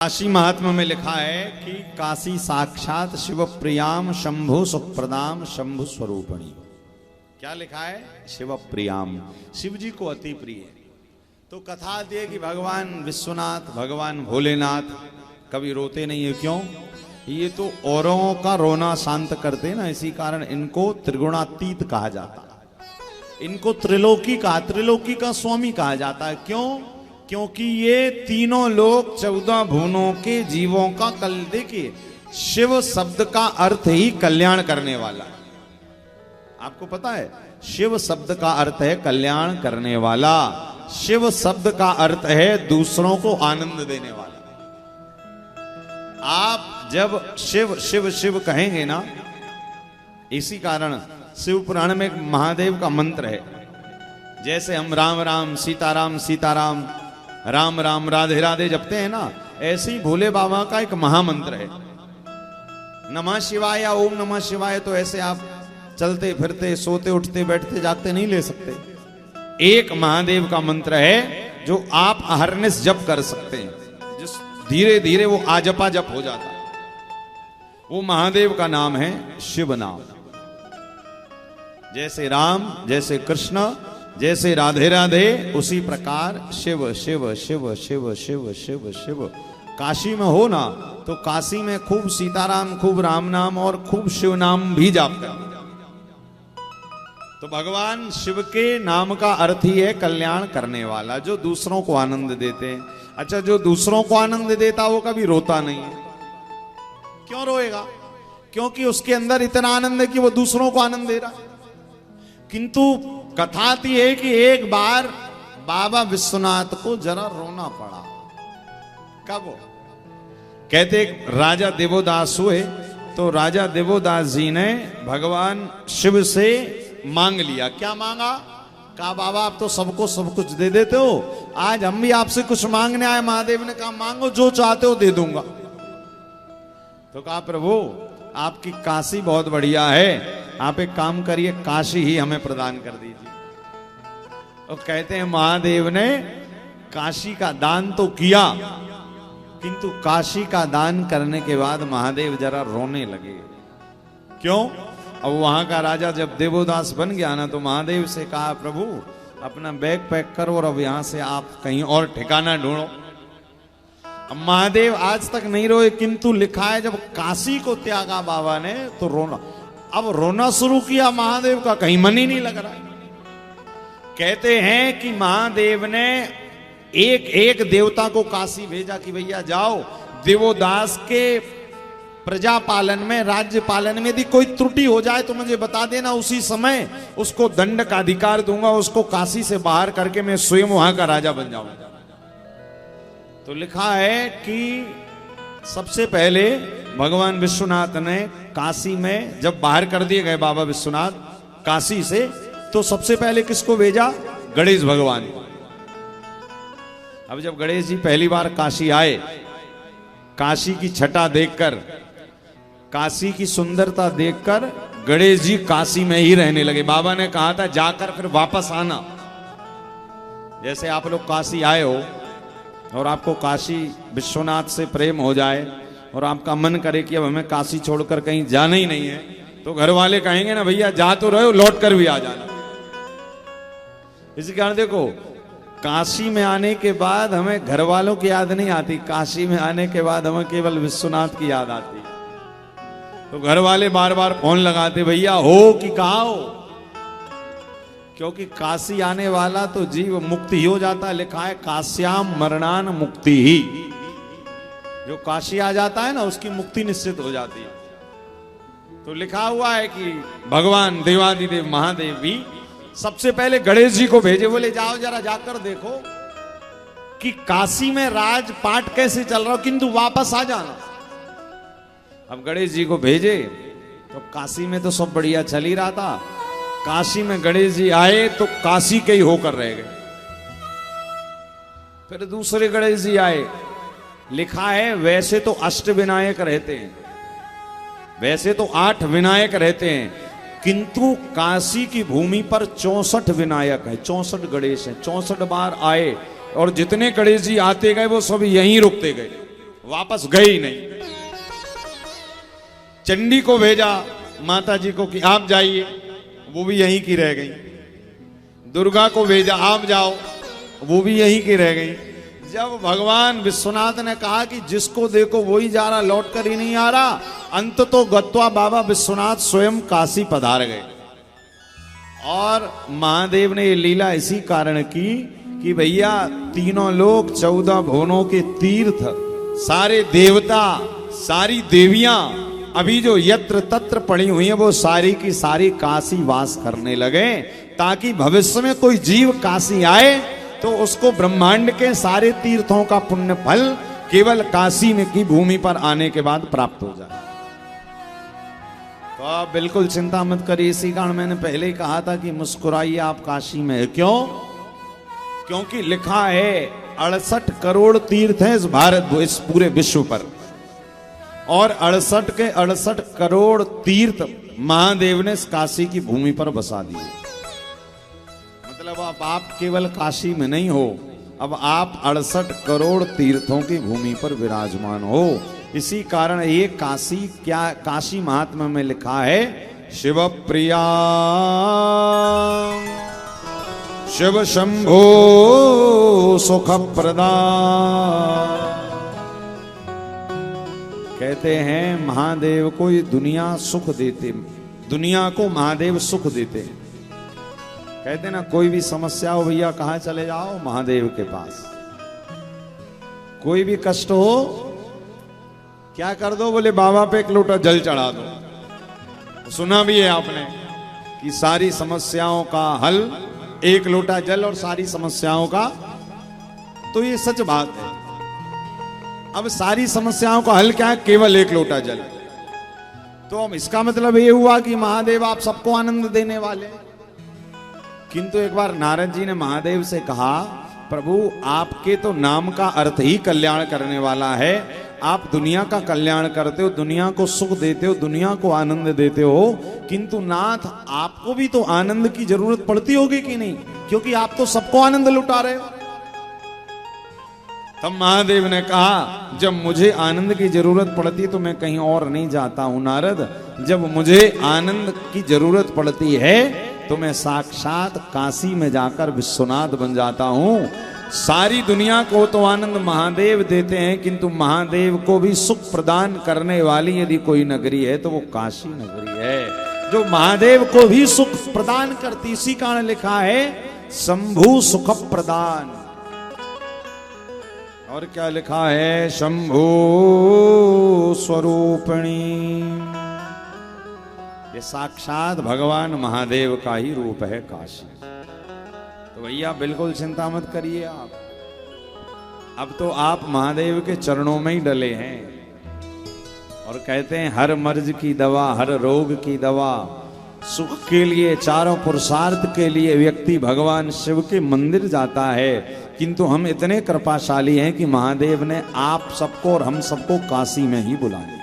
काशी महात्मा में लिखा है कि काशी साक्षात शिव प्रियाम शंभु सुप्रदाम शंभु स्वरूपणी। क्या लिखा है? शिव प्रियाम, शिव जी को अति प्रिय। तो कथा आती है कि भगवान विश्वनाथ, भगवान भोलेनाथ कभी रोते नहीं है। क्यों? ये तो औरों का रोना शांत करते ना, इसी कारण इनको त्रिगुणातीत कहा जाता है। इनको त्रिलोकी का स्वामी कहा जाता है। क्यों? क्योंकि ये तीनों लोग 14 भुवनों के जीवों का देखिए, शिव शब्द का अर्थ ही कल्याण करने वाला। आपको पता है शिव शब्द का अर्थ है कल्याण करने वाला। शिव शब्द का अर्थ है दूसरों को आनंद देने वाला। आप जब शिव शिव शिव कहेंगे ना, इसी कारण शिव पुराण में एक महादेव का मंत्र है। जैसे हम राम राम सीताराम सीताराम राम राम राधे राधे जपते हैं ना, ऐसे ही भोले बाबा का एक महामंत्र है नमः शिवाय या ओम नमः शिवाय। तो ऐसे आप चलते फिरते सोते उठते बैठते जागते नहीं ले सकते। एक महादेव का मंत्र है जो आप अहरनिश जप कर सकते हैं, जिस धीरे धीरे वो आजपा जप हो जाता है। वो महादेव का नाम है शिव नाम। जैसे राम, जैसे कृष्ण, जैसे राधे राधे, उसी प्रकार शिव शिव शिव शिव शिव शिव शिव। काशी में हो ना तो काशी में खूब सीताराम, खूब राम नाम और खूब शिव नाम भी जाप कर। तो भगवान शिव के नाम का अर्थ ही है कल्याण करने वाला, जो दूसरों को आनंद देते हैं। अच्छा, जो दूसरों को आनंद देता वो कभी रोता नहीं है। क्यों रोएगा? क्योंकि उसके अंदर इतना आनंद है कि वो दूसरों को आनंद दे रहा है। किंतु कथा आती है कि एक बार बाबा विश्वनाथ को जरा रोना पड़ा। कब? कहते राजा देवोदास हुए तो राजा देवोदास जी ने भगवान शिव से मांग लिया। क्या मांगा? कहा बाबा आप तो सबको सब कुछ दे देते हो, आज हम भी आपसे कुछ मांगने आए। महादेव ने कहा मांगो, जो चाहते हो दे दूंगा। तो कहा प्रभु आपकी काशी बहुत बढ़िया है, आप एक काम करिए काशी ही हमें प्रदान कर दीजिए। और कहते हैं महादेव ने काशी का दान तो किया, किंतु काशी का दान करने के बाद महादेव जरा रोने लगे। क्यों? अब वहां का राजा जब देवोदास बन गया ना, तो महादेव से कहा प्रभु अपना बैग पैक करो और अब यहां से आप कहीं और ठिकाना ढूंढो। अब महादेव आज तक नहीं रोए, किंतु लिखा है जब काशी को त्यागा बाबा ने तो रोना। अब रोना शुरू किया महादेव का, कहीं मन ही नहीं लग रहा है। कहते हैं कि महादेव ने एक एक देवता को काशी भेजा कि भैया जाओ, देवोदास के प्रजा पालन में, राज्य पालन में यदि कोई त्रुटि हो जाए तो मुझे बता देना, उसी समय उसको दंड का अधिकार दूंगा, उसको काशी से बाहर करके मैं स्वयं वहां का राजा बन जाऊंगा। तो लिखा है कि सबसे पहले भगवान विश्वनाथ ने काशी में जब बाहर कर दिए गए बाबा विश्वनाथ काशी से, तो सबसे पहले किसको भेजा? गणेश भगवान को। अब जब गणेश जी पहली बार काशी आए, काशी की छटा देखकर, काशी की सुंदरता देखकर गणेश जी काशी में ही रहने लगे। बाबा ने कहा था जाकर फिर वापस आना। जैसे आप लोग काशी आए हो और आपको काशी विश्वनाथ से प्रेम हो जाए और आपका मन करे कि अब हमें काशी छोड़कर कहीं जाना ही नहीं है, तो घर वाले कहेंगे ना भैया जा तो रहे हो, लौट कर भी आ जाना। इसी कारण देखो काशी में आने के बाद हमें घर वालों की याद नहीं आती, काशी में आने के बाद हमें केवल विश्वनाथ की याद आती। तो घर वाले बार बार फोन लगाते भैया हो कि कहाँ हो, क्योंकि काशी आने वाला तो जीव मुक्ति ही हो जाता है। लिखा है काश्याम मरणान मुक्ति ही। जो काशी आ जाता है ना उसकी मुक्ति निश्चित हो जाती है। तो लिखा हुआ है कि भगवान देवादिदेव महादेव भी सबसे पहले गणेश जी को भेजे, बोले जाओ जरा जाकर देखो कि काशी में राजपाट कैसे चल रहा हो, किंतु वापस आ जाना। अब गणेश जी को भेजे तो काशी में तो सब बढ़िया चल ही रहा था। काशी में गणेश जी आए तो काशी के ही होकर रह गए। फिर दूसरे गणेश जी आए। लिखा है वैसे तो अष्ट विनायक रहते हैं, वैसे तो 8 विनायक रहते हैं, किंतु काशी की भूमि पर 64 विनायक है, 64 गणेश हैं। 64 बार आए और जितने गणेश जी आते गए वो सब यहीं रुकते गए। वापस गए ही नहीं। चंडी को भेजा माता जी को कि आप जाइए, वो भी यहीं की रह गई। दुर्गा को भेजा आप जाओ, वो भी यहीं की रह गई। जब भगवान विश्वनाथ ने कहा कि जिसको देखो वही जा रहा, लौट कर ही नहीं आ रहा, अंत तो गत्वा बाबा विश्वनाथ स्वयं काशी पधार गए। और महादेव ने ये लीला इसी कारण की कि भैया तीनों लोग 14 भुवनों के तीर्थ, सारे देवता, सारी देवियां अभी जो यत्र तत्र पड़ी हुई है वो सारी की सारी काशी वास करने लगे, ताकि भविष्य में कोई जीव काशी आए तो उसको ब्रह्मांड के सारे तीर्थों का पुण्य फल केवल काशी में की भूमि पर आने के बाद प्राप्त हो जाए। तो आप बिल्कुल चिंता मत करिए। इसी कारण मैंने पहले ही कहा था कि मुस्कुराइए आप काशी में। क्यों? क्योंकि लिखा है 68 करोड़ तीर्थ हैं इस भारत, इस पूरे विश्व पर, और 68 के 68 करोड़ तीर्थ महादेव ने इस काशी की भूमि पर बसा दिए। मतलब अब आप केवल काशी में नहीं हो, अब आप 68 करोड़ तीर्थों की भूमि पर विराजमान हो। इसी कारण ये काशी, क्या काशी महात्म्य में लिखा है, शिव प्रिया शिव शंभो सुख प्रदा। कहते हैं महादेव को ये दुनिया सुख देते, दुनिया को महादेव सुख देते। कहते ना कोई भी समस्या हो भैया कहाँ चले जाओ, महादेव के पास। कोई भी कष्ट हो क्या कर दो, बोले बाबा पे एक लोटा जल चढ़ा दो। सुना भी है आपने कि सारी समस्याओं का हल एक लोटा जल और सारी समस्याओं का, तो ये सच बात है। अब सारी समस्याओं का हल क्या है? केवल एक लोटा जल। तो अब इसका मतलब ये हुआ कि महादेव आप सबको आनंद देने वाले। किंतु एक बार नारद जी ने महादेव से कहा, प्रभु आपके तो नाम का अर्थ ही कल्याण करने वाला है। आप दुनिया का कल्याण करते हो, दुनिया को सुख देते हो, दुनिया को आनंद देते हो, किंतु नाथ आपको भी तो आनंद की जरूरत पड़ती होगी कि नहीं? क्योंकि आप तो सबको आनंद लुटा रहे हो। तब महादेव ने कहा, जब मुझे आनंद की जरूरत पड़ती तो मैं कहीं और नहीं जाता हूं नारद। जब मुझे आनंद की जरूरत पड़ती है तो मैं साक्षात काशी में जाकर विश्वनाथ बन जाता हूं। सारी दुनिया को तो आनंद महादेव देते हैं, किंतु महादेव को भी सुख प्रदान करने वाली यदि कोई नगरी है तो वो काशी नगरी है, जो महादेव को भी सुख प्रदान करती। इसी कारण लिखा है शंभु सुख प्रदान। और क्या लिखा है? शंभु स्वरूपिणी। ये साक्षात भगवान महादेव का ही रूप है काशी। तो भैया बिल्कुल चिंता मत करिए आप। अब तो आप महादेव के चरणों में ही डले हैं। और कहते हैं हर मर्ज की दवा, हर रोग की दवा, सुख के लिए, चारों पुरुषार्थ के लिए व्यक्ति भगवान शिव के मंदिर जाता है। किंतु हम इतने कृपाशाली हैं कि महादेव ने आप सबको और हम सबको काशी में ही बुलाया।